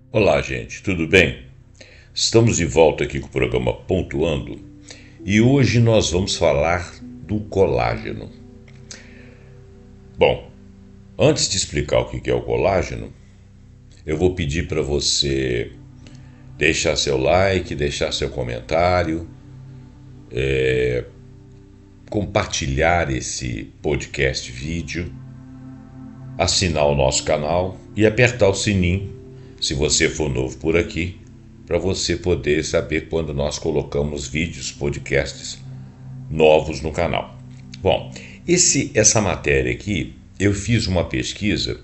Olá, gente, tudo bem? Estamos de volta aqui com o programa Pontuando e hoje nós vamos falar do colágeno. Bom, antes de explicar o que é o colágeno, eu vou pedir para você deixar seu like, deixar seu comentário, compartilhar esse podcast vídeo, assinar o nosso canal e apertar o sininho, se você for novo por aqui, para você poder saber quando nós colocamos vídeos, podcasts novos no canal. Bom, essa matéria aqui, eu fiz uma pesquisa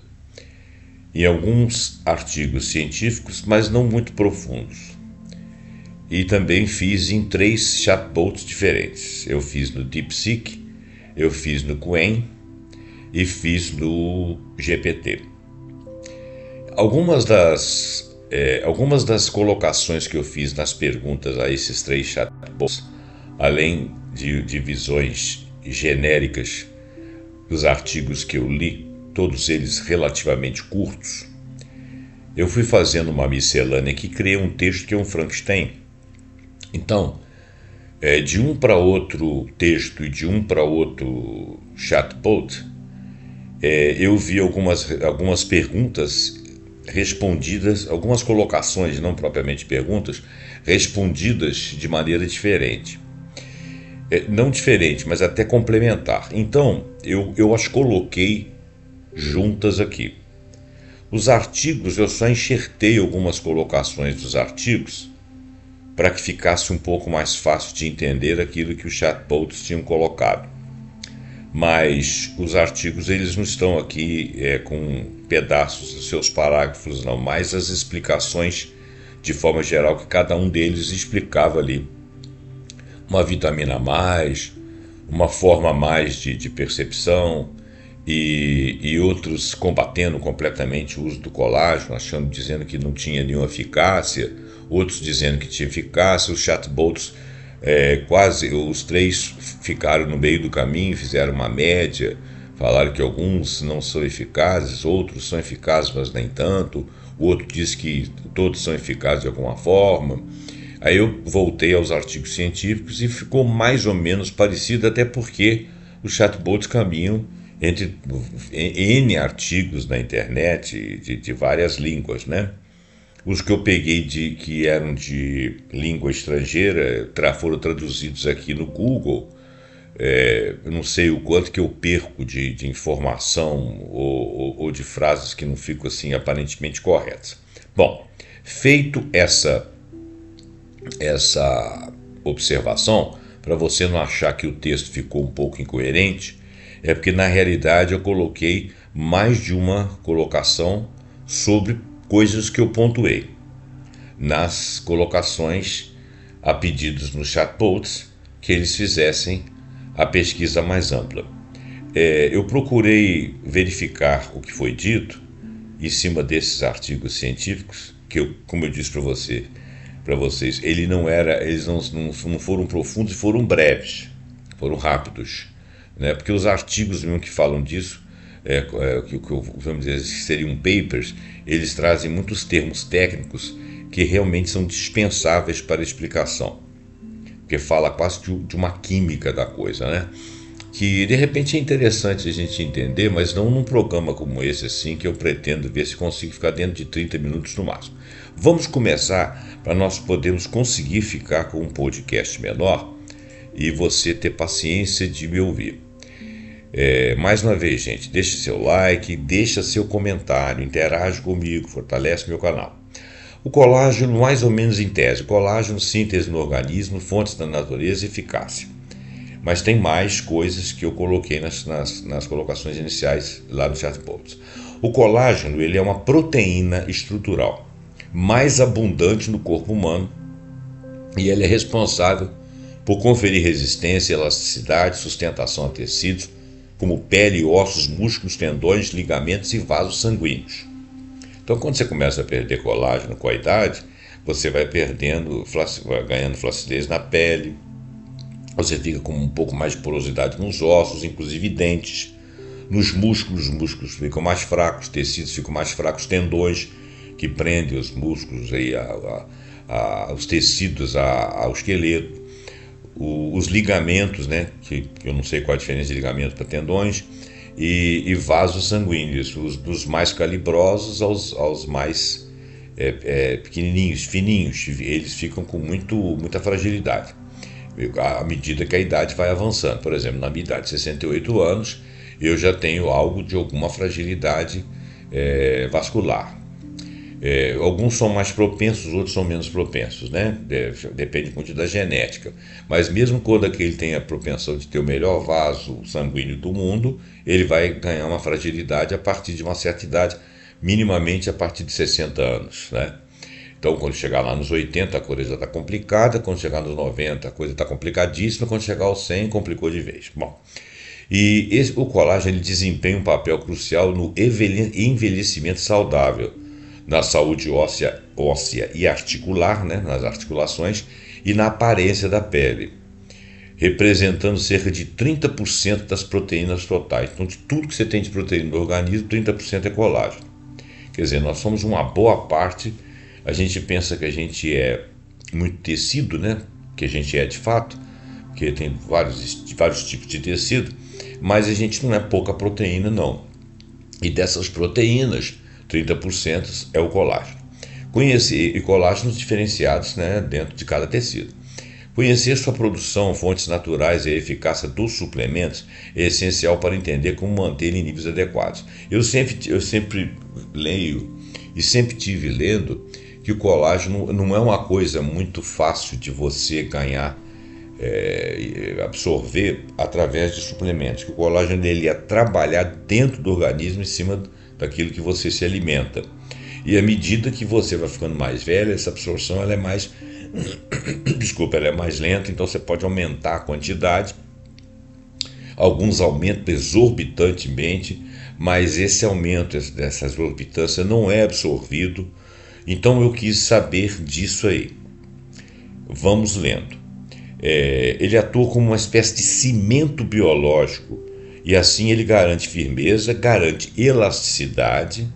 em alguns artigos científicos, mas não muito profundos. E também fiz em 3 chatbots diferentes. Eu fiz no DeepSeek, eu fiz no Qwen e fiz no GPT. Algumas das colocações que eu fiz nas perguntas a esses 3 chatbots, além de visões genéricas dos artigos que eu li, todos eles relativamente curtos, eu fui fazendo uma miscelânea que criei um texto que é um Frankenstein. Então, de um para outro texto e de um para outro chatbot, eu vi algumas perguntas respondidas, algumas colocações, não propriamente perguntas, respondidas de maneira diferente. Não diferente, mas até complementar. Então, eu as coloquei juntas aqui. Os artigos, eu só enxertei algumas colocações dos artigos para que ficasse um pouco mais fácil de entender aquilo que os chatbots tinham colocado. Mas os artigos, eles não estão aqui com pedaços dos seus parágrafos, não, mas as explicações de forma geral que cada um deles explicava ali. Uma vitamina a mais, uma forma a mais de percepção e outros combatendo completamente o uso do colágeno, dizendo que não tinha nenhuma eficácia, outros dizendo que tinha eficácia. Os chatbots, quase os 3 ficaram no meio do caminho, fizeram uma média, falaram que alguns não são eficazes, outros são eficazes, mas nem tanto. O outro diz que todos são eficazes de alguma forma. Aí eu voltei aos artigos científicos e ficou mais ou menos parecido, até porque os chatbots caminham entre N artigos na internet de várias línguas, né? Os que eu peguei que eram de língua estrangeira foram traduzidos aqui no Google. Eu não sei o quanto que eu perco de informação ou de frases que não ficam assim aparentemente corretas. Bom, feito essa observação, para você não achar que o texto ficou um pouco incoerente, é porque na realidade eu coloquei mais de uma colocação sobre coisas que eu pontuei nas colocações a pedidos nos chatbots que eles fizessem a pesquisa mais ampla. Eu procurei verificar o que foi dito em cima desses artigos científicos, que como eu disse para vocês, eles não foram profundos e foram breves, foram rápidos, né? Porque os artigos mesmo que falam disso, vamos dizer, que seriam papers, eles trazem muitos termos técnicos que realmente são dispensáveis para explicação, porque fala quase de uma química da coisa, né? Que de repente é interessante a gente entender, mas não num programa como esse assim, que eu pretendo ver se consigo ficar dentro de 30 minutos no máximo. Vamos começar para nós podermos conseguir ficar com um podcast menor e você ter paciência de me ouvir. Mais uma vez, gente, deixe seu like, deixa seu comentário, interage comigo, fortalece meu canal. O colágeno, mais ou menos em tese, colágeno, síntese no organismo, fontes da natureza e eficácia. Mas tem mais coisas que eu coloquei nas colocações iniciais lá no chatbots. O colágeno, ele é uma proteína estrutural mais abundante no corpo humano e ele é responsável por conferir resistência, elasticidade, sustentação a tecidos, como pele, ossos, músculos, tendões, ligamentos e vasos sanguíneos. Então, quando você começa a perder colágeno com a idade, você vai ganhando flacidez na pele, você fica com um pouco mais de porosidade nos ossos, inclusive dentes. Nos músculos, os músculos ficam mais fracos, tecidos ficam mais fracos, tendões, que prende os músculos, aí, os tecidos ao esqueleto, os ligamentos, né, que eu não sei qual a diferença de ligamento para tendões, e vasos sanguíneos, dos mais calibrosos aos mais pequenininhos, fininhos. Eles ficam com muita fragilidade à medida que a idade vai avançando. Por exemplo, na minha idade de 68 anos, eu já tenho algo de alguma fragilidade vascular. Alguns são mais propensos, outros são menos propensos, né? Depende muito da genética. Mas mesmo quando aquele tem a propensão de ter o melhor vaso sanguíneo do mundo, ele vai ganhar uma fragilidade a partir de uma certa idade, minimamente a partir de 60 anos, né? Então, quando chegar lá nos 80, a coisa já está complicada. Quando chegar nos 90, a coisa está complicadíssima. Quando chegar aos 100, complicou de vez. Bom, e o colágeno ele desempenha um papel crucial no envelhecimento saudável, na saúde óssea e articular, né, nas articulações, e na aparência da pele, representando cerca de 30% das proteínas totais. Então, de tudo que você tem de proteína no organismo, 30% é colágeno. Quer dizer, nós somos uma boa parte. A gente pensa que a gente é muito tecido, né? Que a gente é de fato, porque tem vários tipos de tecido, mas a gente não é pouca proteína, não. E dessas proteínas, 30% é o colágeno. Conhecer colágenos diferenciados, né, dentro de cada tecido. Conhecer sua produção, fontes naturais e a eficácia dos suplementos é essencial para entender como mantê-lo em níveis adequados. Eu sempre leio e sempre tive lendo que o colágeno não é uma coisa muito fácil de você ganhar, absorver através de suplementos. Que o colágeno ele é trabalhar dentro do organismo em cima daquilo que você se alimenta. E à medida que você vai ficando mais velho, essa absorção ela é mais ela é mais lenta, então você pode aumentar a quantidade. Alguns aumentam exorbitantemente, mas esse aumento, dessa exorbitância não é absorvido. Então eu quis saber disso aí. Vamos lendo. Ele atua como uma espécie de cimento biológico, e assim ele garante firmeza, garante elasticidade,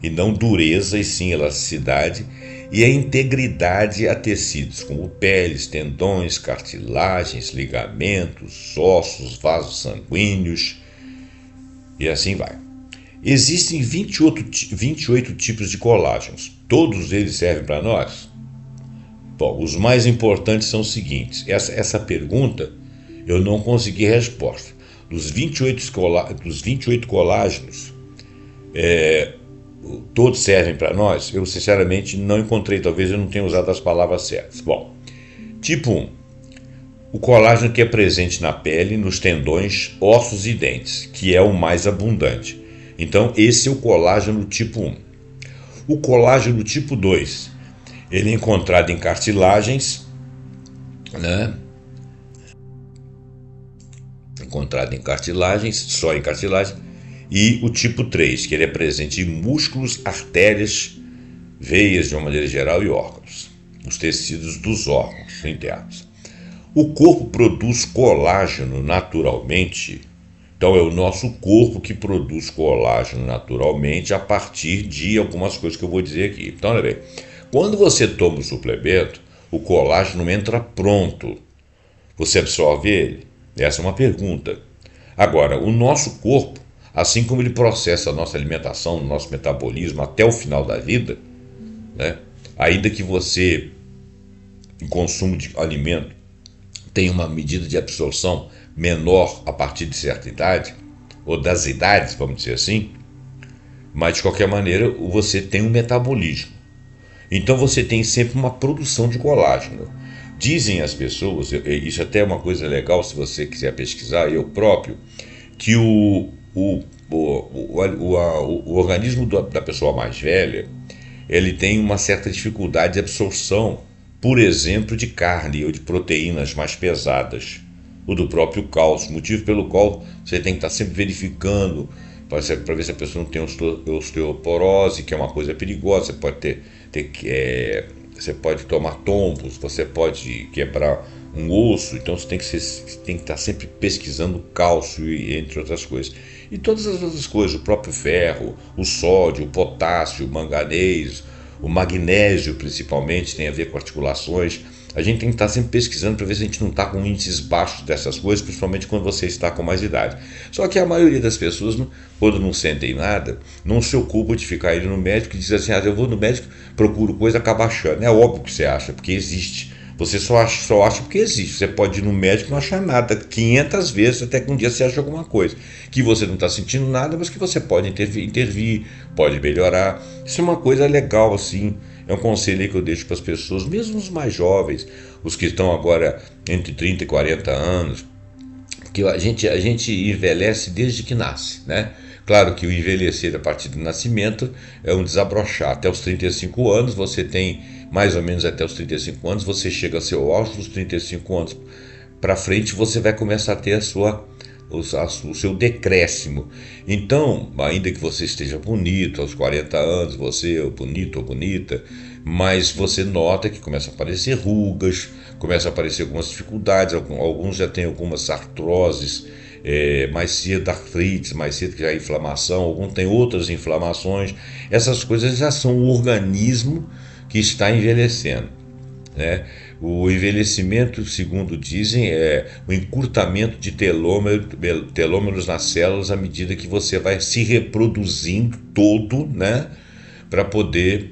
e não dureza, e sim elasticidade, e a integridade a tecidos como peles, tendões, cartilagens, ligamentos, ossos, vasos sanguíneos, e assim vai. Existem 28 tipos de colágenos. Todos eles servem para nós? Bom, os mais importantes são os seguintes. Essa pergunta eu não consegui resposta. Dos 28 colágenos, todos servem para nós? Eu sinceramente não encontrei, talvez eu não tenha usado as palavras certas. Bom, tipo 1. O colágeno que é presente na pele, nos tendões, ossos e dentes, que é o mais abundante. Então, esse é o colágeno tipo 1. O colágeno tipo 2, ele é encontrado em cartilagens, né? Encontrado em cartilagens, só em cartilagens. E o tipo 3, que ele é presente em músculos, artérias, veias de uma maneira geral e órgãos, os tecidos dos órgãos internos. O corpo produz colágeno naturalmente. Então é o nosso corpo que produz colágeno naturalmente a partir de algumas coisas que eu vou dizer aqui. Então olha bem, quando você toma o suplemento, o colágeno entra pronto. Você absorve ele? Essa é uma pergunta. Agora, o nosso corpo, assim como ele processa a nossa alimentação, o nosso metabolismo até o final da vida, né? Ainda que você, em consumo de alimento, tenha uma medida de absorção menor a partir de certa idade, ou das idades, vamos dizer assim, mas de qualquer maneira você tem um metabolismo. Então você tem sempre uma produção de colágeno. Dizem as pessoas, isso até é uma coisa legal se você quiser pesquisar, eu próprio, que o organismo da pessoa mais velha, ele tem uma certa dificuldade de absorção, por exemplo, de carne ou de proteínas mais pesadas, ou do próprio cálcio, motivo pelo qual você tem que estar sempre verificando para ver se a pessoa não tem osteoporose, que é uma coisa perigosa. Você pode você pode tomar tombos, você pode quebrar um osso, então você tem que estar sempre pesquisando cálcio, entre outras coisas. E todas as outras coisas, o próprio ferro, o sódio, o potássio, o manganês, o magnésio principalmente tem a ver com articulações. A gente tem que estar sempre pesquisando para ver se a gente não está com índices baixos dessas coisas, principalmente quando você está com mais idade. Só que a maioria das pessoas, quando não sentem nada, não se ocupa de ficar indo no médico e diz assim, eu vou no médico, procuro coisa, acaba achando. É óbvio que você acha, porque existe. Você só acha porque existe. Você pode ir no médico e não achar nada 500 vezes até que um dia você ache alguma coisa. Que você não está sentindo nada, mas que você pode intervir, pode melhorar. Isso é uma coisa legal, assim. É um conselho aí que eu deixo para as pessoas, mesmo os mais jovens, os que estão agora entre 30 e 40 anos, porque a gente envelhece desde que nasce, né? Claro que o envelhecer a partir do nascimento é um desabrochar. Até os 35 anos, você tem, mais ou menos até os 35 anos, você chega ao seu auge, dos 35 anos para frente, você vai começar a ter o seu decréscimo. Então, ainda que você esteja bonito aos 40 anos, você é bonito ou bonita, mas você nota que começa a aparecer rugas, começa a aparecer algumas dificuldades, alguns já têm algumas artroses, mais cedo artrites, mais cedo que já é inflamação, alguns têm outras inflamações. Essas coisas já são o organismo que está envelhecendo, né? O envelhecimento, segundo dizem, é o encurtamento de telômeros nas células à medida que você vai se reproduzindo todo, né? Para poder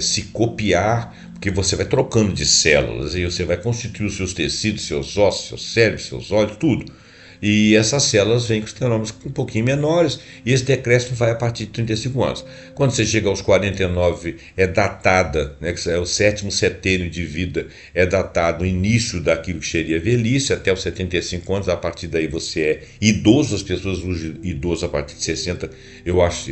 se copiar, porque você vai trocando de células e você vai constituir os seus tecidos, seus ossos, seus cérebros, seus olhos, tudo. E essas células vêm com os telômeros um pouquinho menores e esse decréscimo vai a partir de 35 anos. Quando você chega aos 49, é datada, né, que é o sétimo setênio de vida, é datado o início daquilo que seria velhice, até os 75 anos, a partir daí você é idoso, as pessoas usam idoso a partir de 60, eu acho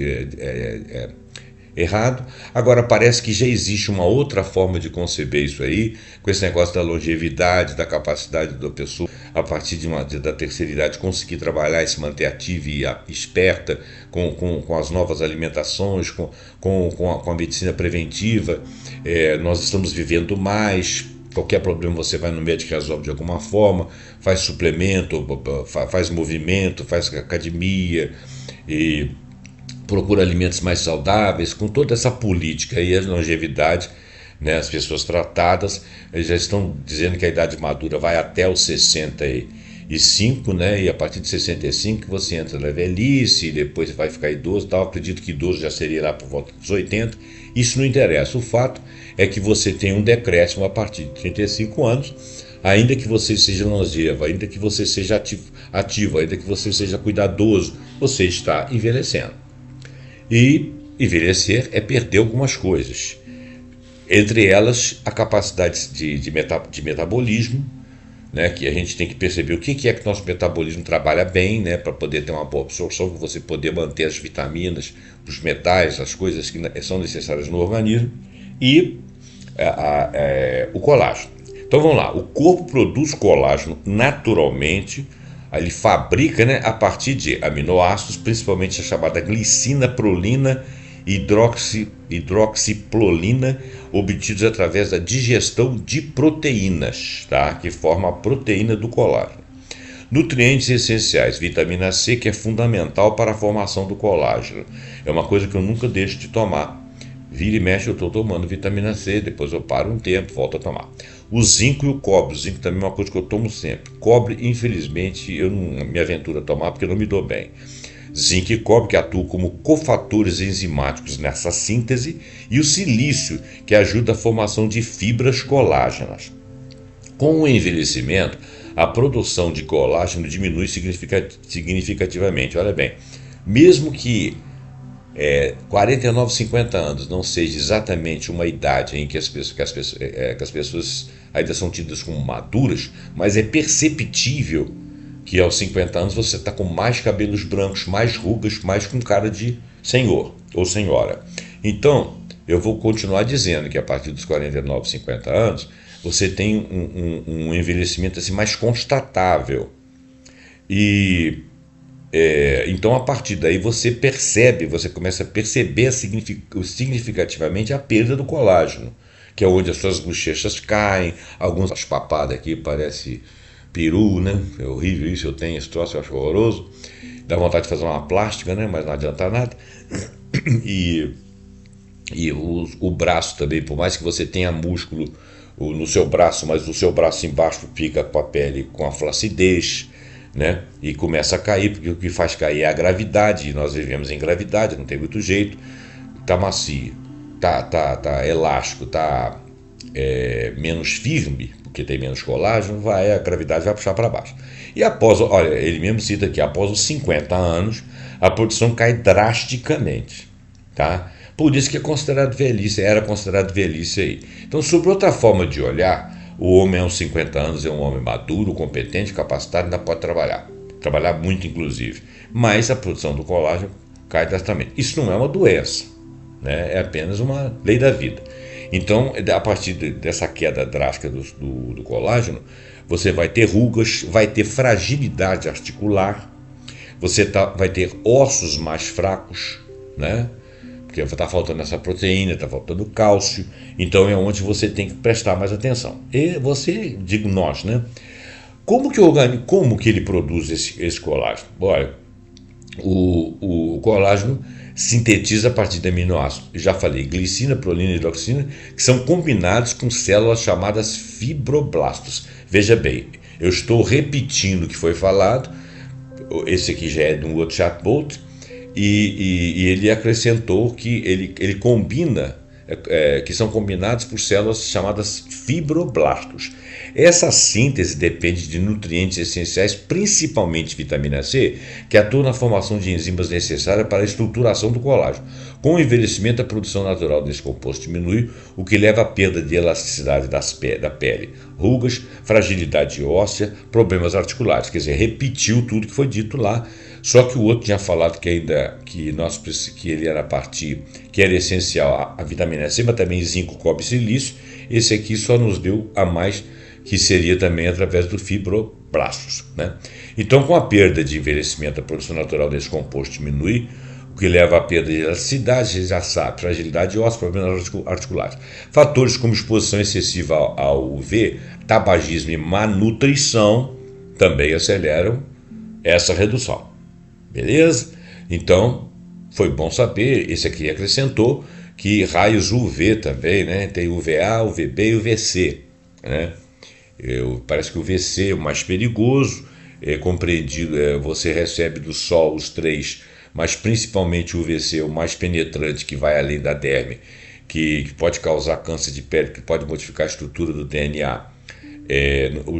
errado. Agora parece que já existe uma outra forma de conceber isso aí, com esse negócio da longevidade, da capacidade da pessoa, a partir da terceira idade, conseguir trabalhar e se manter ativa e esperta com as novas alimentações, com a medicina preventiva. Nós estamos vivendo mais. Qualquer problema você vai no médico e resolve de alguma forma, faz suplemento, faz movimento, faz academia e procura alimentos mais saudáveis. Com toda essa política e a longevidade, né, as pessoas tratadas já estão dizendo que a idade madura vai até os 65, né, e a partir de 65 você entra na velhice e depois vai ficar idoso, tal. Acredito que idoso já seria lá por volta dos 80. Isso não interessa. O fato é que você tem um decréscimo a partir de 35 anos, ainda que você seja longevo, ainda que você seja ativo, ainda que você seja cuidadoso, você está envelhecendo. E envelhecer é perder algumas coisas, entre elas a capacidade de metabolismo, né, que a gente tem que perceber o que é que nosso metabolismo trabalha bem, né, para poder ter uma boa absorção, para você poder manter as vitaminas, os metais, as coisas que são necessárias no organismo, e o colágeno. Então vamos lá, o corpo produz colágeno naturalmente. Ele fabrica, né, a partir de aminoácidos, principalmente a chamada glicina, prolina e hidroxiprolina, obtidos através da digestão de proteínas, tá? Que forma a proteína do colágeno. Nutrientes essenciais, vitamina C, que é fundamental para a formação do colágeno. É uma coisa que eu nunca deixo de tomar. Vira e mexe eu estou tomando vitamina C, depois eu paro um tempo, volto a tomar. O zinco e o cobre. O zinco também é uma coisa que eu tomo sempre. Cobre, infelizmente, eu não me aventuro a tomar porque eu não me dou bem. Zinco e cobre, que atuam como cofatores enzimáticos nessa síntese, e o silício, que ajuda a formação de fibras colágenas. Com o envelhecimento, a produção de colágeno diminui significativamente. Olha bem, mesmo que 49, 50 anos não seja exatamente uma idade em que as pessoas ainda são tidas como maduras, mas é perceptível que aos 50 anos você está com mais cabelos brancos, mais rugas, mais com cara de senhor ou senhora. Então, eu vou continuar dizendo que a partir dos 49, 50 anos, você tem um envelhecimento assim, mais constatável. E então, a partir daí, você começa a perceber significativamente a perda do colágeno, que é onde as suas bochechas caem, algumas papadas aqui parece peru, né? É horrível isso, eu tenho esse troço, eu acho horroroso. Dá vontade de fazer uma plástica, né? Mas não adianta nada. E o braço também, por mais que você tenha músculo no seu braço, mas o seu braço embaixo fica com a pele com a flacidez, né? E começa a cair, porque o que faz cair é a gravidade, e nós vivemos em gravidade, não tem muito jeito. Tá macio, tá elástico, tá menos firme, porque tem menos colágeno, a gravidade vai puxar para baixo. E após, olha, ele mesmo cita aqui, após os 50 anos, a produção cai drasticamente, tá? Por isso que é considerado velhice, era considerado velhice aí. Então, sobre outra forma de olhar, o homem aos 50 anos é um homem maduro, competente, capacitado, ainda pode trabalhar muito inclusive, mas a produção do colágeno cai drasticamente. Isso não é uma doença, né? É apenas uma lei da vida. Então, a partir dessa queda drástica do colágeno, você vai ter rugas, vai ter fragilidade articular, você vai ter ossos mais fracos, né? Porque está faltando essa proteína, está faltando cálcio, então é onde você tem que prestar mais atenção. E você, digo nós, né? Como que ele produz esse colágeno? Olha, o colágeno sintetiza a partir de aminoácidos, já falei, glicina, prolina e hidroxina, que são combinados com células chamadas fibroblastos. Veja bem, eu estou repetindo o que foi falado, esse aqui já é de um outro chatbot, e ele acrescentou que ele combina, que são combinados por células chamadas fibroblastos. Essa síntese depende de nutrientes essenciais, principalmente vitamina C, que atuam na formação de enzimas necessárias para a estruturação do colágeno. Com o envelhecimento, a produção natural desse composto diminui, o que leva à perda de elasticidade da pele, rugas, fragilidade óssea, problemas articulares. Quer dizer, repetiu tudo que foi dito lá, só que o outro tinha falado que ele era que era essencial a vitamina C, mas também zinco, cobre e silício. Esse aqui só nos deu a mais, que seria também através do fibroblastos, né? Então, com a perda de envelhecimento, a produção natural desse composto diminui, o que leva à perda de elasticidade, já sabe, fragilidade óssea, problemas articulares. Fatores como exposição excessiva ao UV, tabagismo e má nutrição também aceleram essa redução. Beleza? Então, foi bom saber, esse aqui acrescentou que raios UV também, né? Tem UVA, UVB e UVC, né? Parece que o VC é o mais perigoso, compreendido, você recebe do sol os três, mas principalmente o VC é o mais penetrante, que vai além da derme, que pode causar câncer de pele, que pode modificar a estrutura do DNA,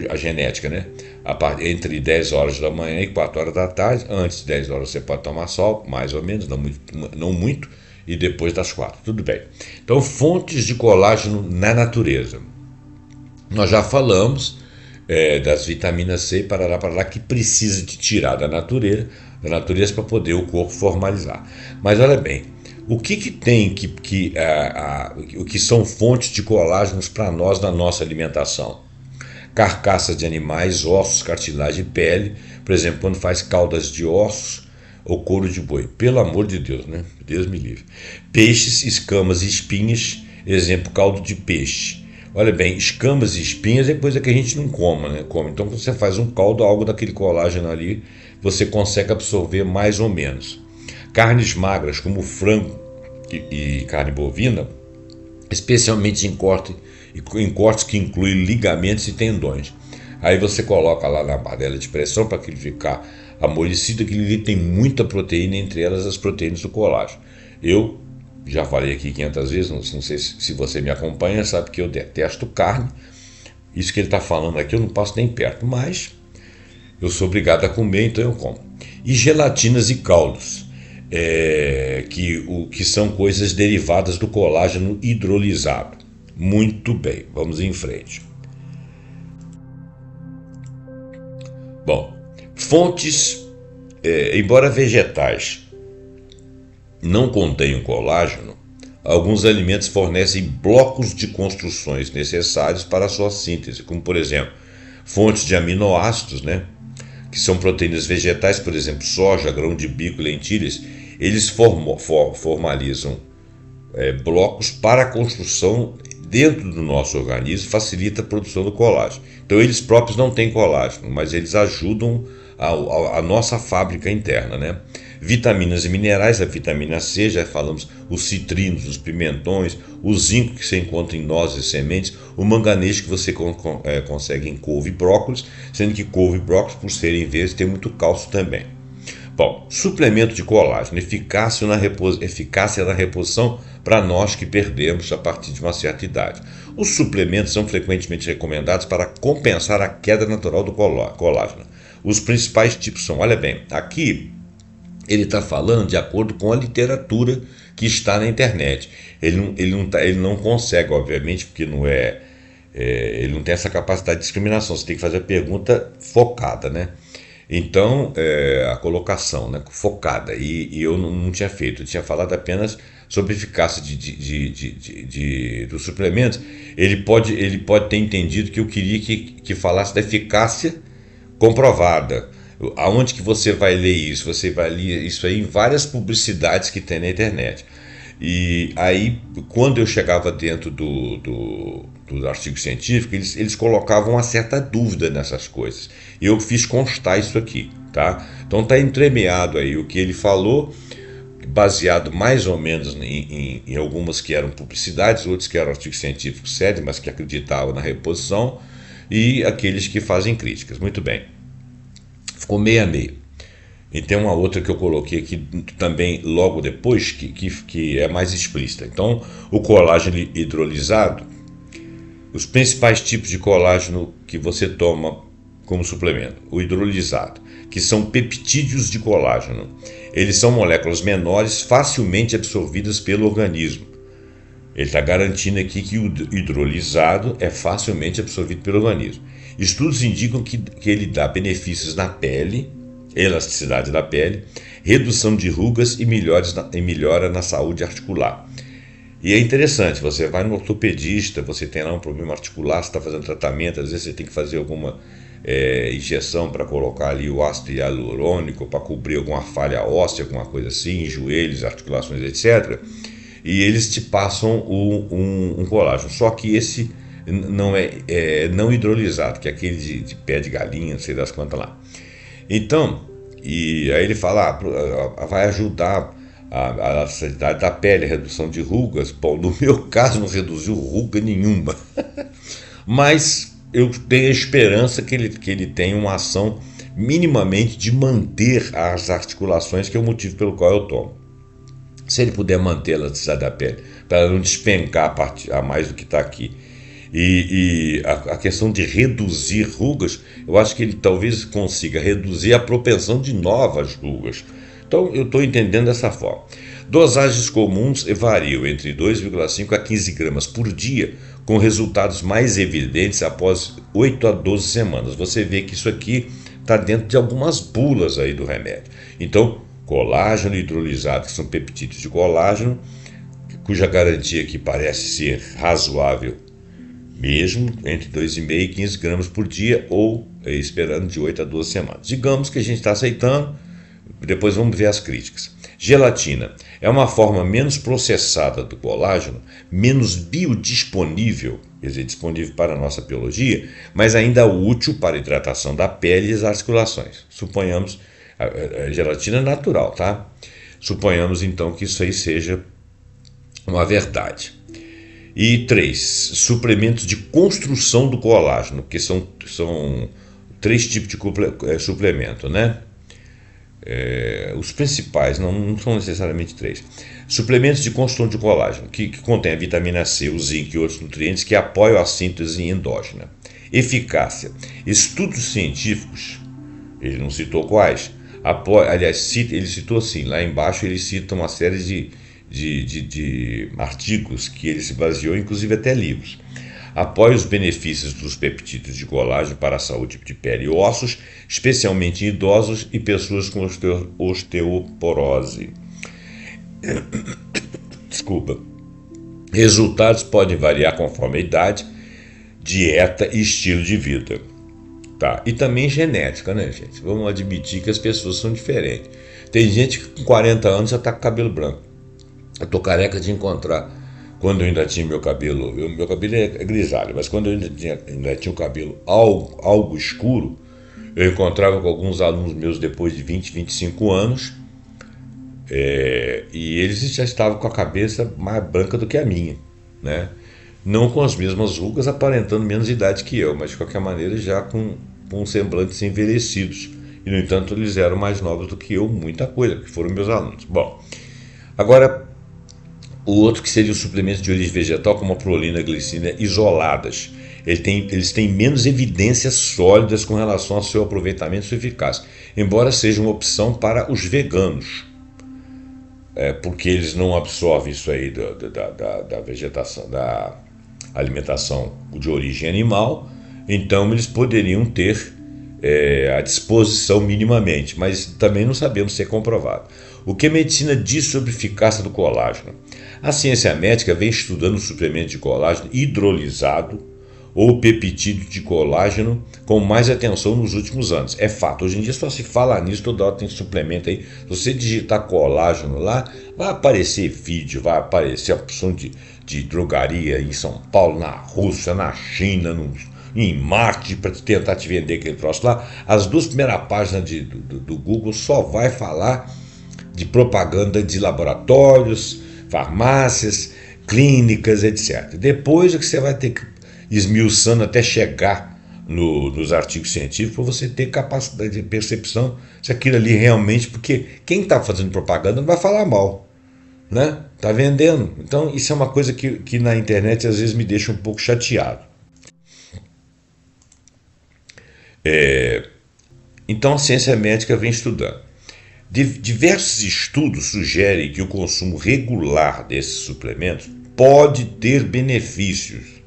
a genética, né? Entre 10 horas da manhã e 4 horas da tarde. Antes de 10 horas você pode tomar sol, mais ou menos, não muito, e depois das 4, tudo bem. Então, fontes de colágeno na natureza. Nós já falamos das vitaminas C, parará, que precisa de tirar da natureza para poder o corpo formalizar. Mas olha bem, o que tem o que são fontes de colágenos para nós na nossa alimentação? Carcaças de animais, ossos, cartilagem e pele, por exemplo, quando faz caldas de ossos ou couro de boi. Pelo amor de Deus, né? Deus me livre. Peixes, escamas e espinhas, exemplo, caldo de peixe. Olha bem, escamas e espinhas é coisa que a gente não come, né? Então, quando você faz um caldo, algo daquele colágeno ali, você consegue absorver mais ou menos. Carnes magras, como frango e carne bovina, especialmente em cortes que incluem ligamentos e tendões. Aí você coloca lá na panela de pressão para que ele ficar amolecido, que ele tem muita proteína, entre elas as proteínas do colágeno. Eu já falei aqui 500 vezes, não sei se você me acompanha, sabe que eu detesto carne. Isso que ele está falando aqui eu não passo nem perto, mas eu sou obrigado a comer, então eu como. E gelatinas e caldos, que são coisas derivadas do colágeno hidrolisado. Muito bem, vamos em frente. Bom, fontes, embora vegetais não contenham colágeno, alguns alimentos fornecem blocos de construções necessários para a sua síntese, como por exemplo, fontes de aminoácidos, né, que são proteínas vegetais, por exemplo, soja, grão de bico, lentilhas, eles formalizam blocos para a construção dentro do nosso organismo, facilita a produção do colágeno. Então eles próprios não têm colágeno, mas eles ajudam a nossa fábrica interna, né? Vitaminas e minerais, a vitamina C, já falamos, os citrinos, os pimentões, o zinco que você encontra em nozes e sementes, o manganês que você consegue em couve e brócolis, sendo que couve e brócolis, por serem verdes, tem muito cálcio também. Bom, suplemento de colágeno, eficácia na reposição para nós que perdemos a partir de uma certa idade. Os suplementos são frequentemente recomendados para compensar a queda natural do colágeno. Os principais tipos são, olha bem, aqui ele está falando de acordo com a literatura que está na internet. Ele não consegue, obviamente, porque ele não tem essa capacidade de discriminação. Você tem que fazer a pergunta focada, né? Então, a colocação, né, focada, e eu não tinha feito, eu tinha falado apenas sobre a eficácia dos suplementos. Ele pode ter entendido que eu queria que falasse da eficácia comprovada. Aonde que você vai ler isso? Você vai ler isso aí em várias publicidades que tem na internet. E aí, quando eu chegava dentro dos artigos científicos, eles colocavam uma certa dúvida nessas coisas. E eu fiz constar isso aqui, tá? Então está entremeado aí o que ele falou, baseado mais ou menos em algumas que eram publicidades, outros que eram artigos científicos sérios, mas que acreditavam na reposição, e aqueles que fazem críticas. Muito bem. Ficou meio a meio. E tem uma outra que eu coloquei aqui também logo depois, que é mais explícita. Então, o colágeno hidrolisado, os principais tipos de colágeno que você toma como suplemento: o hidrolisado, que são peptídeos de colágeno. Eles são moléculas menores, facilmente absorvidas pelo organismo. Ele está garantindo aqui que o hidrolisado é facilmente absorvido pelo organismo. Estudos indicam que ele dá benefícios na pele, elasticidade da pele, redução de rugas e melhora na saúde articular. E é interessante, você vai no ortopedista, você tem lá um problema articular, você está fazendo tratamento, às vezes você tem que fazer alguma injeção para colocar ali o ácido hialurônico, para cobrir alguma falha óssea, alguma coisa assim, joelhos, articulações, etc. E eles te passam um colágeno, só que esse não não hidrolisado, que é aquele de pé de galinha, não sei das quantas lá. Então, e aí ele fala, vai ajudar a elasticidade da pele, a redução de rugas. Bom, no meu caso não reduziu ruga nenhuma, mas eu tenho a esperança que ele tenha uma ação minimamente de manter as articulações, que é o motivo pelo qual eu tomo. Se ele puder manter a elasticidade da pele, para ela não despencar a mais do que está aqui, e a questão de reduzir rugas, eu acho que ele talvez consiga reduzir a propensão de novas rugas. Então eu estou entendendo dessa forma. Dosagens comuns variam entre 2,5 a 15 gramas por dia, com resultados mais evidentes após 8 a 12 semanas. Você vê que isso aqui está dentro de algumas bulas aí do remédio. Então, colágeno hidrolisado, que são peptídeos de colágeno, cuja garantia aqui parece ser razoável mesmo, entre 2,5 e 15 gramas por dia, ou esperando de 8 a 12 semanas. Digamos que a gente está aceitando, depois vamos ver as críticas. Gelatina é uma forma menos processada do colágeno, menos biodisponível, quer dizer, disponível para a nossa biologia, mas ainda útil para a hidratação da pele e as articulações. Suponhamos, a gelatina é natural, tá? Suponhamos então que isso aí seja uma verdade. E 3, suplementos de construção do colágeno, que são 3 tipos de suplemento, né? Os principais, não são necessariamente 3. Suplementos de construção de colágeno, que contém a vitamina C, o zinco e outros nutrientes que apoiam a síntese endógena. Eficácia. Estudos científicos, ele não citou quais, aliás, ele citou assim, lá embaixo ele cita uma série de artigos que ele se baseou, inclusive até livros. Apoia os benefícios dos peptídeos de colágeno para a saúde de pele e ossos, especialmente em idosos e pessoas com osteoporose. Desculpa. Resultados podem variar conforme a idade, dieta e estilo de vida. Tá? E também genética, né, gente? Vamos admitir que as pessoas são diferentes. Tem gente que com 40 anos já está com cabelo branco. Eu tô careca de encontrar, quando eu ainda tinha meu cabelo é grisalho, mas quando eu ainda tinha o cabelo algo escuro, eu encontrava com alguns alunos meus depois de 20, 25 anos, E eles já estavam com a cabeça mais branca do que a minha, né? Não com as mesmas rugas, aparentando menos idade que eu, mas de qualquer maneira já com semblantes envelhecidos. E, no entanto, eles eram mais novos do que eu, muita coisa, porque foram meus alunos. Bom, agora, o outro que seria o suplemento de origem vegetal, como a prolina e a glicina, isoladas. Eles têm menos evidências sólidas com relação ao seu aproveitamento e sua eficácia, embora seja uma opção para os veganos, porque eles não absorvem isso aí da vegetação, da alimentação de origem animal, então eles poderiam ter à disposição minimamente, mas também não sabemos se é comprovado. O que a medicina diz sobre a eficácia do colágeno? A ciência médica vem estudando o suplemento de colágeno hidrolisado ou peptídeo de colágeno com mais atenção nos últimos anos. É fato, hoje em dia só se fala nisso, toda hora tem suplemento aí. Se você digitar colágeno lá, vai aparecer vídeo, vai aparecer a opção de drogaria em São Paulo, na Rússia, na China, em Marte, para tentar te vender aquele troço lá. As duas primeiras páginas do Google só vai falar de propaganda de laboratórios, farmácias, clínicas, etc. Depois é que você vai ter que esmiuçando até chegar nos artigos científicos para você ter capacidade de percepção se aquilo ali realmente, porque quem está fazendo propaganda não vai falar mal, né? Está vendendo. Então isso é uma coisa que na internet às vezes me deixa um pouco chateado. Então a ciência médica vem estudando. Diversos estudos sugerem que o consumo regular desses suplementos pode ter benefícios,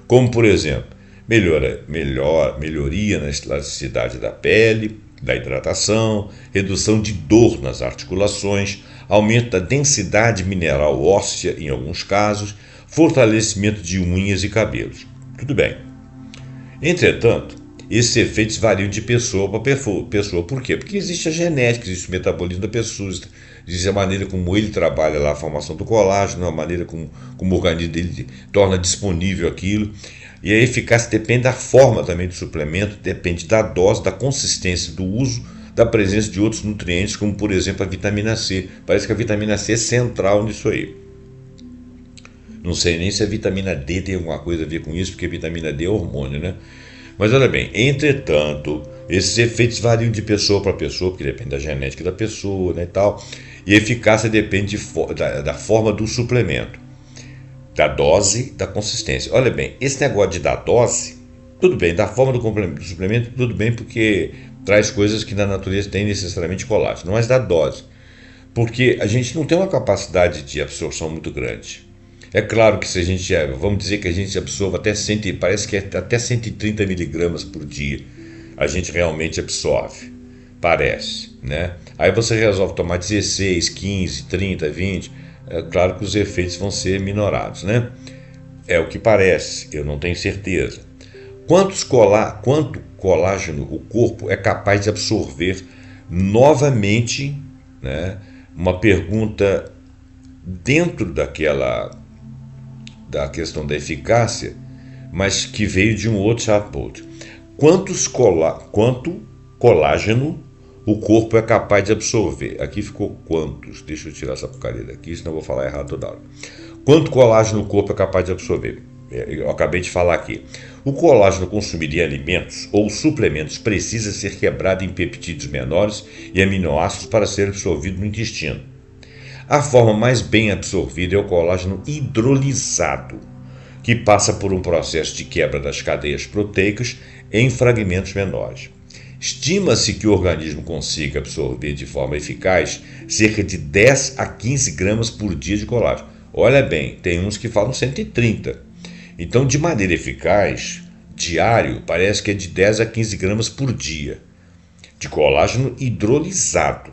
como, por exemplo, melhoria na elasticidade da pele, da hidratação, redução de dor nas articulações, aumento da densidade mineral óssea em alguns casos, fortalecimento de unhas e cabelos. Tudo bem. Entretanto, esses efeitos variam de pessoa para pessoa. Por quê? Porque existe a genética, existe o metabolismo da pessoa, existe a maneira como ele trabalha lá a formação do colágeno, a maneira como o organismo dele torna disponível aquilo. E a eficácia depende da forma também do suplemento, depende da dose, da consistência do uso, da presença de outros nutrientes, como por exemplo a vitamina C. Parece que a vitamina C é central nisso aí. Não sei nem se a vitamina D tem alguma coisa a ver com isso, porque a vitamina D é hormônio, né? Mas olha bem, entretanto, esses efeitos variam de pessoa para pessoa, porque depende da genética da pessoa, né, e tal. E a eficácia depende da forma do suplemento, da dose, da consistência. Olha bem, esse negócio de dar dose, tudo bem, da forma do suplemento, tudo bem, porque traz coisas que na natureza tem necessariamente colágeno, mas da dose, porque a gente não tem uma capacidade de absorção muito grande. É claro que se a gente, vamos dizer que a gente absorva parece que é até 130 miligramas por dia, a gente realmente absorve, parece, né? Aí você resolve tomar 16, 15, 30, 20, é claro que os efeitos vão ser minorados, né? É o que parece, eu não tenho certeza. Quanto colágeno o corpo é capaz de absorver novamente, né? Uma pergunta dentro da questão da eficácia, mas que veio de um outro chatbot. Quanto colágeno o corpo é capaz de absorver? Aqui ficou quantos? Deixa eu tirar essa porcaria daqui, senão eu vou falar errado toda hora. Quanto colágeno o corpo é capaz de absorver? Eu acabei de falar aqui. O colágeno consumido em alimentos ou suplementos precisa ser quebrado em peptídeos menores e aminoácidos para ser absorvido no intestino. A forma mais bem absorvida é o colágeno hidrolisado, que passa por um processo de quebra das cadeias proteicas em fragmentos menores. Estima-se que o organismo consiga absorver de forma eficaz cerca de 10 a 15 gramas por dia de colágeno. Olha bem, tem uns que falam 130. Então, de maneira eficaz, diário, parece que é de 10 a 15 gramas por dia de colágeno hidrolisado.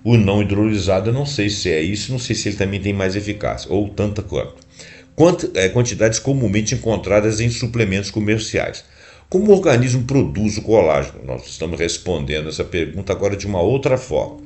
O não hidrolisado eu não sei se é isso, não sei se ele também tem mais eficácia, ou tanta quanto. Quantidades comumente encontradas em suplementos comerciais. Como o organismo produz o colágeno? Nós estamos respondendo essa pergunta agora de uma outra forma.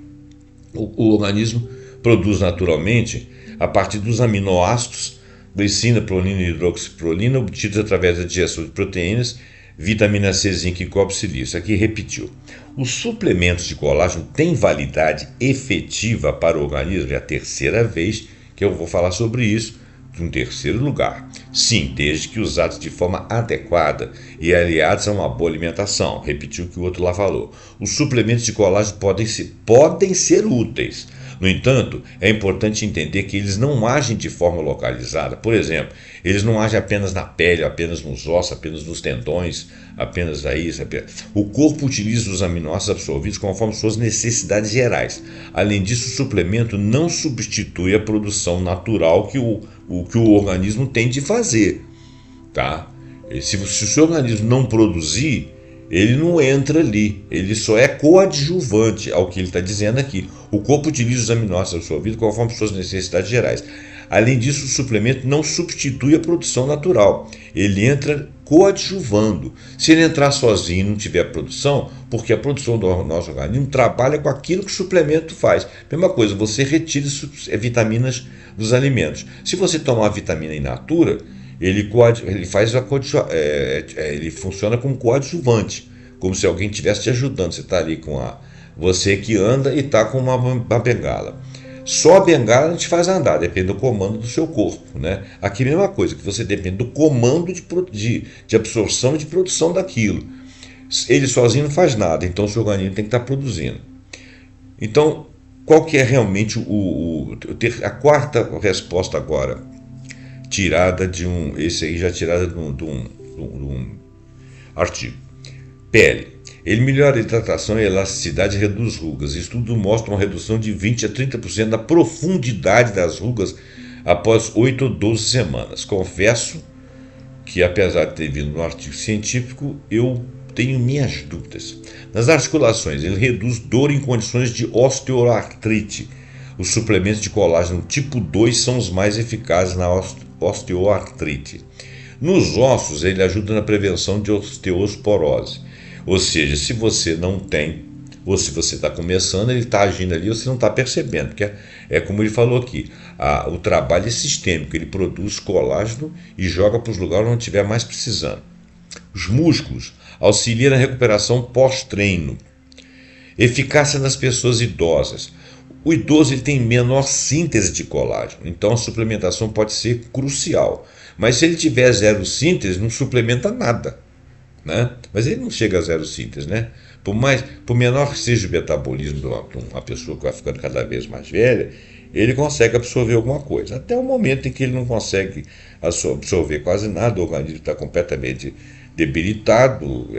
O organismo produz naturalmente a partir dos aminoácidos, glicina, prolina e hidroxiprolina, obtidos através da digestão de proteínas, vitamina C, zinco e cobre, silício. Aqui repetiu. Os suplementos de colágeno têm validade efetiva para o organismo? É a terceira vez que eu vou falar sobre isso, em terceiro lugar. Sim, desde que usados de forma adequada e aliados a uma boa alimentação. Repetiu o que o outro lá falou. Os suplementos de colágeno podem ser úteis. No entanto, é importante entender que eles não agem de forma localizada. Por exemplo, eles não agem apenas na pele, apenas nos ossos, apenas nos tendões, apenas aí. O corpo utiliza os aminoácidos absorvidos conforme suas necessidades gerais. Além disso, o suplemento não substitui a produção natural que o organismo tem de fazer. Tá? Se o seu organismo não produzir, ele não entra ali, ele só é coadjuvante ao que ele está dizendo aqui. O corpo utiliza os aminoácidos absorvidos conforme suas necessidades gerais. Além disso, o suplemento não substitui a produção natural, ele entra coadjuvando. Se ele entrar sozinho e não tiver produção, porque a produção do nosso organismo trabalha com aquilo que o suplemento faz. Mesma coisa, você retira vitaminas dos alimentos. Se você tomar vitamina in natura, ele funciona como coadjuvante, como se alguém estivesse te ajudando. Você está ali você que anda e está com uma bengala. Só a bengala não te faz andar, depende do comando do seu corpo, né? Aqui é a mesma coisa, que você depende do comando de absorção e de produção daquilo. Ele sozinho não faz nada, então o seu organismo tem que estar produzindo. Então, qual que é realmente a quarta resposta agora? Tirada de esse aí já tirada de um artigo. Pele. Ele melhora a hidratação e a elasticidade e reduz rugas. Estudos mostram uma redução de 20 a 30% da profundidade das rugas após 8 ou 12 semanas. Confesso que, apesar de ter vindo no artigo científico, eu tenho minhas dúvidas. Nas articulações, ele reduz dor em condições de osteoartrite. Os suplementos de colágeno tipo 2 são os mais eficazes na osteoartrite. Nos ossos, ele ajuda na prevenção de osteoporose. Ou seja, se você não tem, ou se você está começando, ele está agindo ali, você não está percebendo. Porque é como ele falou aqui, o trabalho é sistêmico, ele produz colágeno e joga para os lugares onde estiver mais precisando. Os músculos auxiliam na recuperação pós-treino. Eficácia nas pessoas idosas. O idoso ele tem menor síntese de colágeno, então a suplementação pode ser crucial. Mas se ele tiver zero síntese, não suplementa nada, né? Mas ele não chega a zero síntese, né? Por menor que seja o metabolismo de uma pessoa que vai ficando cada vez mais velha, ele consegue absorver alguma coisa. Até o momento em que ele não consegue absorver quase nada, o organismo está completamente debilitado,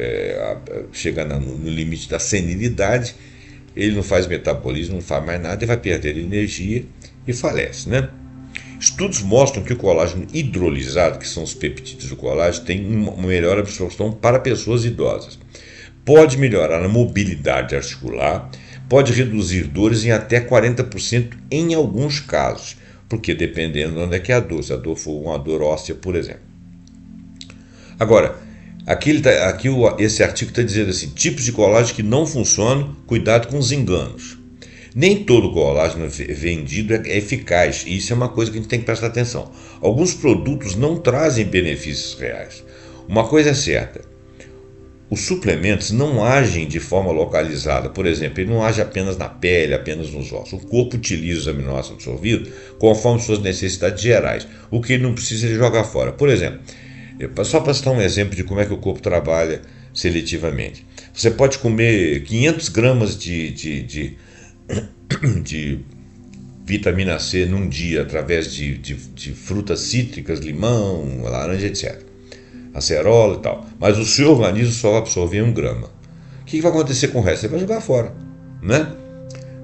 chega no limite da senilidade, ele não faz metabolismo, não faz mais nada, e vai perder energia e falece, né? Estudos mostram que o colágeno hidrolisado, que são os peptídeos do colágeno, tem uma melhor absorção para pessoas idosas. Pode melhorar a mobilidade articular, pode reduzir dores em até 40% em alguns casos, porque dependendo de onde é que é a dor, se a dor for uma dor óssea, por exemplo. Agora, esse artigo está dizendo assim, tipos de colágeno que não funcionam, cuidado com os enganos. Nem todo colágeno vendido é eficaz, e isso é uma coisa que a gente tem que prestar atenção. Alguns produtos não trazem benefícios reais. Uma coisa é certa, os suplementos não agem de forma localizada. Por exemplo, ele não age apenas na pele, apenas nos ossos. O corpo utiliza os aminoácidos absorvidos conforme suas necessidades gerais. O que ele não precisa, ele joga fora. Por exemplo, só para citar um exemplo de como é que o corpo trabalha seletivamente. Você pode comer 500 gramas de vitamina C num dia através de frutas cítricas, limão, laranja, etc. Acerola e tal. Mas o seu organismo só vai absorver 1 grama. O que vai acontecer com o resto? Você vai jogar fora, né?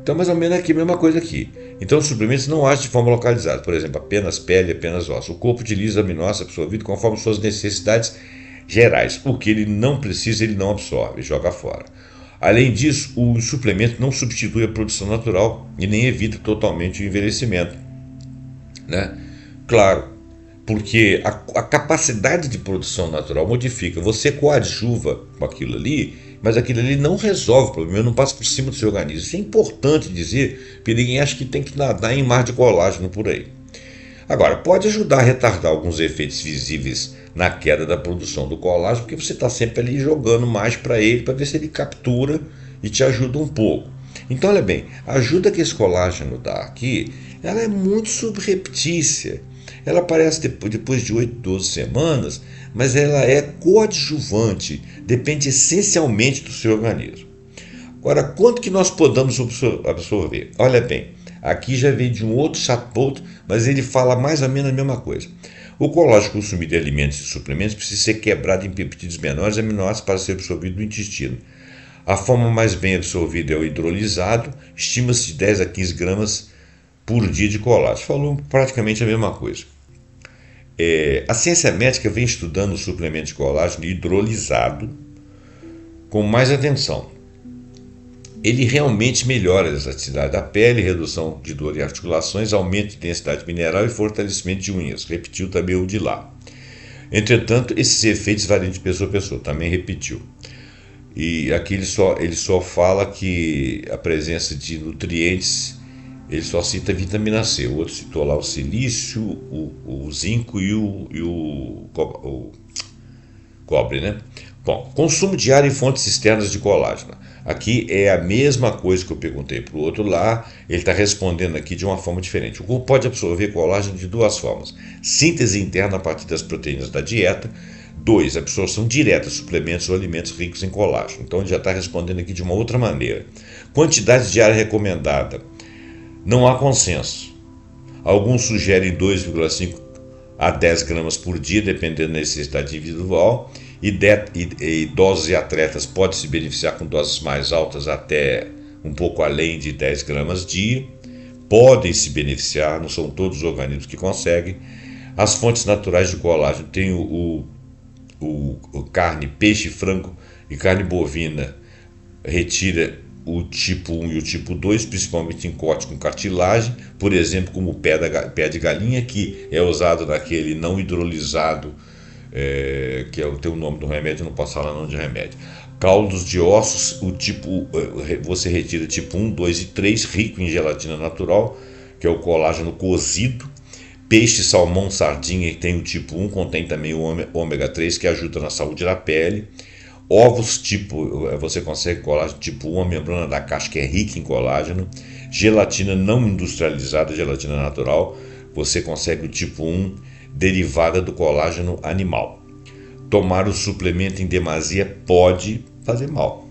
Então, mais ou menos aqui, a mesma coisa aqui. Então, os suplementos não agem de forma localizada. Por exemplo, apenas pele, apenas osso. O corpo utiliza aminoácidos absorvidos conforme suas necessidades gerais. O que ele não precisa, ele não absorve, joga fora. Além disso, o suplemento não substitui a produção natural e nem evita totalmente o envelhecimento, né? Claro, porque a capacidade de produção natural modifica. Você coadjuva com aquilo ali, mas aquilo ali não resolve o problema, não passa por cima do seu organismo. Isso é importante dizer, porque ninguém acha que tem que nadar em mar de colágeno por aí. Agora, pode ajudar a retardar alguns efeitos visíveis na queda da produção do colágeno, porque você está sempre ali jogando mais para ele, para ver se ele captura e te ajuda um pouco. Então, olha bem, a ajuda que esse colágeno dá aqui, ela é muito subreptícia. Ela aparece depois de 8, 12 semanas, mas ela é coadjuvante, depende essencialmente do seu organismo. Agora, quanto que nós podemos absorver? Olha bem, aqui já veio de um outro chatbot, mas ele fala mais ou menos a mesma coisa. O colágeno consumido em alimentos e suplementos precisa ser quebrado em peptídeos menores e aminoácidos para ser absorvido no intestino. A forma mais bem absorvida é o hidrolisado, estima-se de 10 a 15 gramas por dia de colágeno. Falou praticamente a mesma coisa. A ciência médica vem estudando o suplemento de colágeno hidrolisado com mais atenção. Ele realmente melhora a elasticidade da pele, redução de dor e articulações, aumento de densidade mineral e fortalecimento de unhas. Repetiu também o de lá. Entretanto, esses efeitos variam de pessoa a pessoa. Também repetiu. E aqui ele só fala que a presença de nutrientes, ele só cita a vitamina C. O outro citou lá o silício, o zinco e o cobre, né? Bom, consumo diário em fontes externas de colágeno. Aqui é a mesma coisa que eu perguntei para o outro lá, ele está respondendo aqui de uma forma diferente. O corpo pode absorver colágeno de duas formas: síntese interna a partir das proteínas da dieta. 2. Absorção direta de suplementos ou alimentos ricos em colágeno. Então ele já está respondendo aqui de uma outra maneira. Quantidade diária recomendada. Não há consenso. Alguns sugerem 2,5 a 10 gramas por dia, dependendo da necessidade individual. Idosos e atletas podem se beneficiar com doses mais altas, até um pouco além de 10 gramas dia. Podem se beneficiar, não são todos os organismos que conseguem. As fontes naturais de colágeno têm o carne, peixe, frango e carne bovina. Retira o tipo 1 e o tipo 2, principalmente em corte com cartilagem, por exemplo, como o pé de galinha, que é usado naquele não hidrolisado, que tem o nome do remédio, não posso falar o nome de remédio. Caldos de ossos, você retira tipo 1, 2 e 3, rico em gelatina natural, que é o colágeno cozido. Peixe, salmão, sardinha, que tem o tipo 1, contém também o ômega 3, que ajuda na saúde da pele. Ovos, você consegue colágeno tipo 1, a membrana da casca é rica em colágeno. Gelatina não industrializada, gelatina natural, você consegue o tipo 1, derivada do colágeno animal. Tomar o suplemento em demasia pode fazer mal.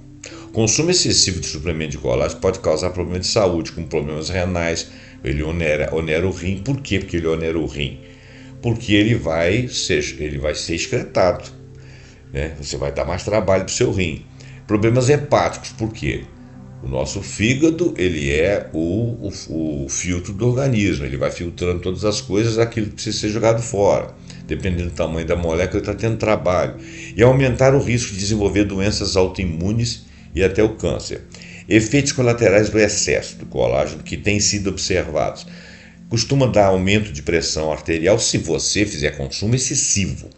Consumo excessivo de suplemento de colágeno pode causar problemas de saúde, como problemas renais. Ele onera o rim. Por quê? Porque ele onera o rim. Porque ele vai ser excretado, né? Você vai dar mais trabalho para o seu rim. Problemas hepáticos, por quê? O nosso fígado, ele é o filtro do organismo. Ele vai filtrando todas as coisas, aquilo que precisa ser jogado fora. Dependendo do tamanho da molécula, ele está tendo trabalho. E aumentar o risco de desenvolver doenças autoimunes e até o câncer. Efeitos colaterais do excesso do colágeno que têm sido observados. Costuma dar aumento de pressão arterial se você fizer consumo excessivo.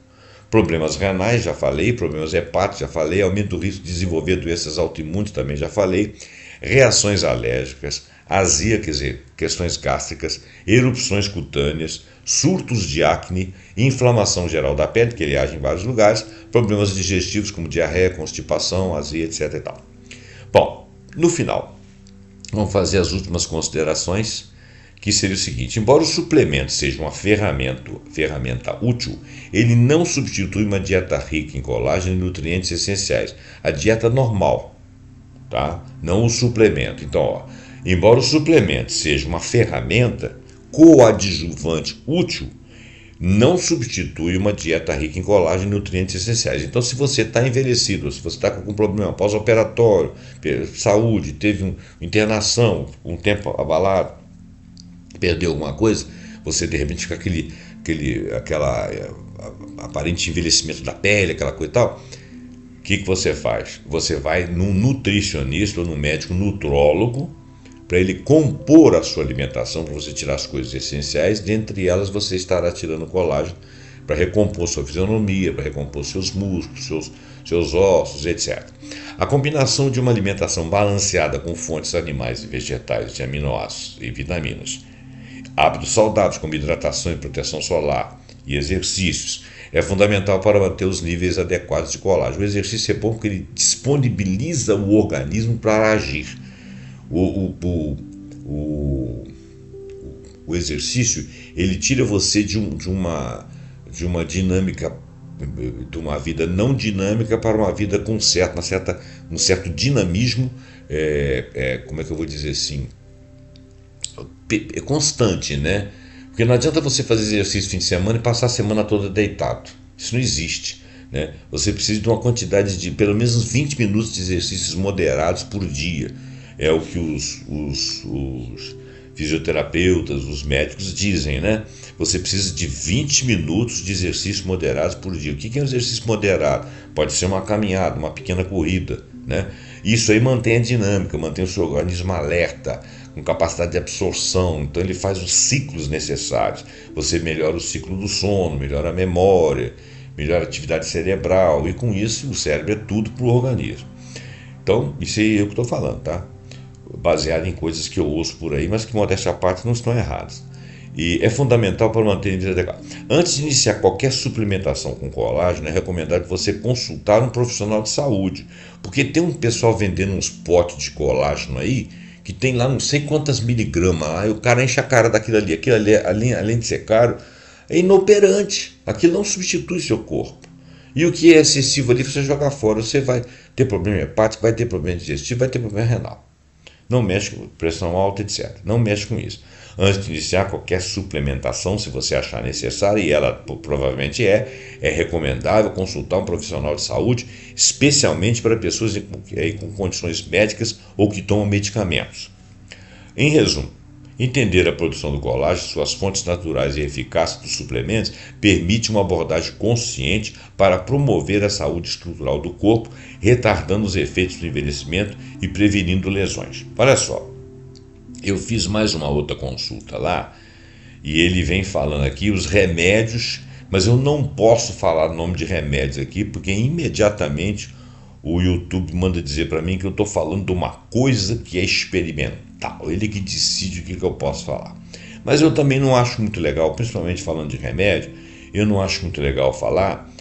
Problemas renais, já falei. Problemas hepáticos, já falei. Aumento do risco de desenvolver doenças autoimunes, também já falei. Reações alérgicas, azia, quer dizer, questões gástricas, erupções cutâneas, surtos de acne, inflamação geral da pele, que ele age em vários lugares, problemas digestivos como diarreia, constipação, azia, etc. e tal. Bom, no final, vamos fazer as últimas considerações, que seria o seguinte: embora o suplemento seja uma ferramenta útil, ele não substitui uma dieta rica em colágeno e nutrientes essenciais, a dieta normal, tá? Não o suplemento. Então, embora o suplemento seja uma ferramenta coadjuvante útil, não substitui uma dieta rica em colágeno e nutrientes essenciais. Então, se você está envelhecido, se você está com algum problema pós-operatório, saúde, teve uma internação, um tempo abalado, perdeu alguma coisa, você de repente fica aquela aparente envelhecimento da pele, aquela coisa e tal, o que você faz? Você vai num nutricionista ou num médico nutrólogo para ele compor a sua alimentação, para você tirar as coisas essenciais, dentre elas você estará tirando colágeno para recompor sua fisionomia, para recompor seus músculos, seus ossos, etc. A combinação de uma alimentação balanceada com fontes animais e vegetais de aminoácidos e vitaminas, Hábitos saudáveis, como hidratação e proteção solar e exercícios, é fundamental para manter os níveis adequados de colágeno. O exercício é bom porque ele disponibiliza o organismo para agir. O exercício, ele tira você de uma dinâmica, de uma vida não dinâmica para uma vida com um certo dinamismo, como é que eu vou dizer assim, constante, né? Porque não adianta você fazer exercício no fim de semana e passar a semana toda deitado. Isso não existe, né? Você precisa de uma quantidade de pelo menos 20 minutos de exercícios moderados por dia. É o que os fisioterapeutas, os médicos dizem, né? Você precisa de 20 minutos de exercício moderados por dia. O que é um exercício moderado? Pode ser uma caminhada, uma pequena corrida, né? Isso aí mantém a dinâmica, mantém o seu organismo alerta, com capacidade de absorção. Então ele faz os ciclos necessários. Você melhora o ciclo do sono, melhora a memória, melhora a atividade cerebral, e com isso o cérebro é tudo para o organismo. Então, isso aí é o que estou falando, tá? Baseado em coisas que eu ouço por aí, mas que, modéstia à parte, não estão erradas. E é fundamental para manter a vida adequada. Antes de iniciar qualquer suplementação com colágeno, é recomendado você consultar um profissional de saúde, porque tem um pessoal vendendo uns potes de colágeno aí, que tem lá não sei quantas miligramas, aí o cara enche a cara daquilo ali. Aquilo ali, além de ser caro, é inoperante. Aquilo não substitui seu corpo. E o que é excessivo ali, você joga fora. Você vai ter problema hepático, vai ter problema digestivo, vai ter problema renal. Não mexe com pressão alta, etc. Não mexe com isso. Antes de iniciar qualquer suplementação, se você achar necessária, e ela provavelmente é recomendável consultar um profissional de saúde, especialmente para pessoas com condições médicas ou que tomam medicamentos. Em resumo, entender a produção do colágeno, suas fontes naturais e a eficácia dos suplementos permite uma abordagem consciente para promover a saúde estrutural do corpo, retardando os efeitos do envelhecimento e prevenindo lesões. Olha só, eu fiz mais uma outra consulta lá e ele vem falando aqui os remédios, mas eu não posso falar o nome de remédios aqui porque imediatamente o YouTube manda dizer para mim que eu estou falando de uma coisa que é experimental, ele que decide o que eu posso falar. Mas eu também não acho muito legal, principalmente falando de remédio, eu não acho muito legal falar.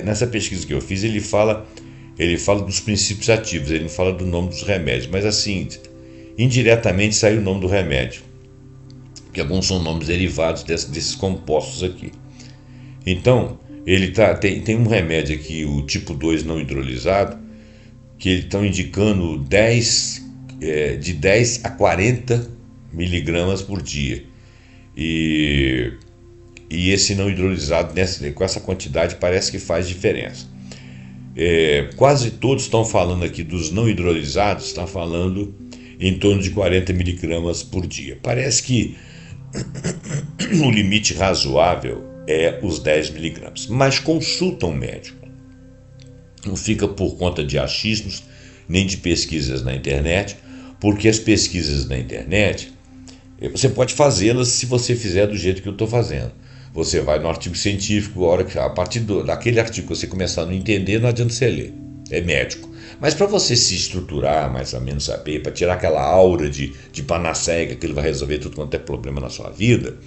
Nessa pesquisa que eu fiz, ele fala dos princípios ativos, ele não fala do nome dos remédios, mas assim, indiretamente sai o nome do remédio, porque alguns são nomes derivados desses compostos aqui. Então, ele tem um remédio aqui, o tipo 2 não hidrolisado, que eles estão indicando de 10 a 40 miligramas por dia. E esse não hidrolisado, com essa quantidade, parece que faz diferença. Quase todos estão falando aqui dos não hidrolisados, estão falando em torno de 40 miligramas por dia. Parece que o limite razoável é os 10 miligramas, mas consulta um médico. Não fica por conta de achismos, nem de pesquisas na internet, porque as pesquisas na internet, você pode fazê-las se você fizer do jeito que eu estou fazendo. Você vai no artigo científico, a partir daquele artigo que você começar a não entender, não adianta você ler, é médico. Mas para você se estruturar, mais ou menos saber, para tirar aquela aura de panaceia, que aquilo vai resolver tudo quanto é problema na sua vida,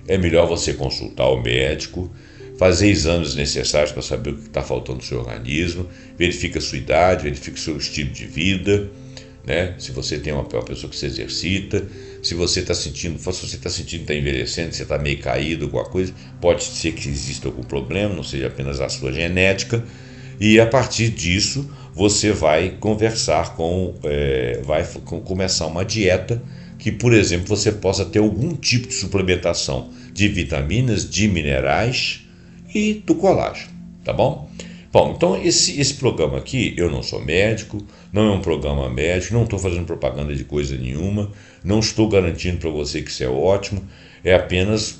é melhor você consultar o médico, fazer exames necessários para saber o que está faltando no seu organismo, verifica a sua idade, verifica o seu estilo de vida, né? Se você tem uma pessoa que se exercita, se você está sentindo que está envelhecendo, se está meio caído, alguma coisa, pode ser que exista algum problema, não seja apenas a sua genética, e a partir disso você vai conversar vai começar uma dieta que, por exemplo, você possa ter algum tipo de suplementação de vitaminas, de minerais e do colágeno, tá bom? Bom, então esse programa aqui, eu não sou médico, não é um programa médico, não estou fazendo propaganda de coisa nenhuma, não estou garantindo para você que isso é ótimo, é apenas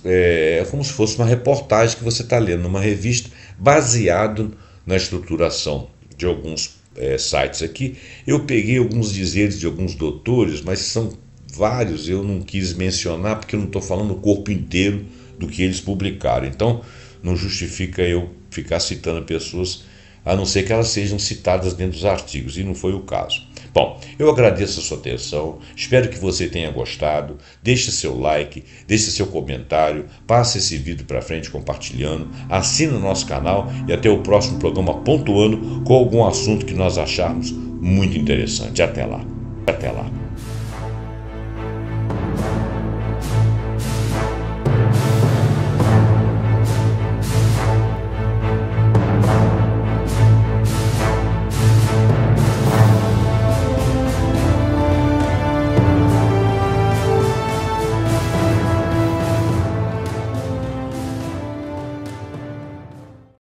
como se fosse uma reportagem que você está lendo numa revista, baseado na estruturação de alguns sites aqui. Eu peguei alguns dizeres de alguns doutores, mas são vários, eu não quis mencionar porque eu não estou falando o corpo inteiro do que eles publicaram, então não justifica eu ficar citando pessoas, a não ser que elas sejam citadas dentro dos artigos, e não foi o caso. Bom, eu agradeço a sua atenção, espero que você tenha gostado, deixe seu like, deixe seu comentário, passe esse vídeo para frente compartilhando, assine o nosso canal e até o próximo programa pontuando com algum assunto que nós acharmos muito interessante. Até lá.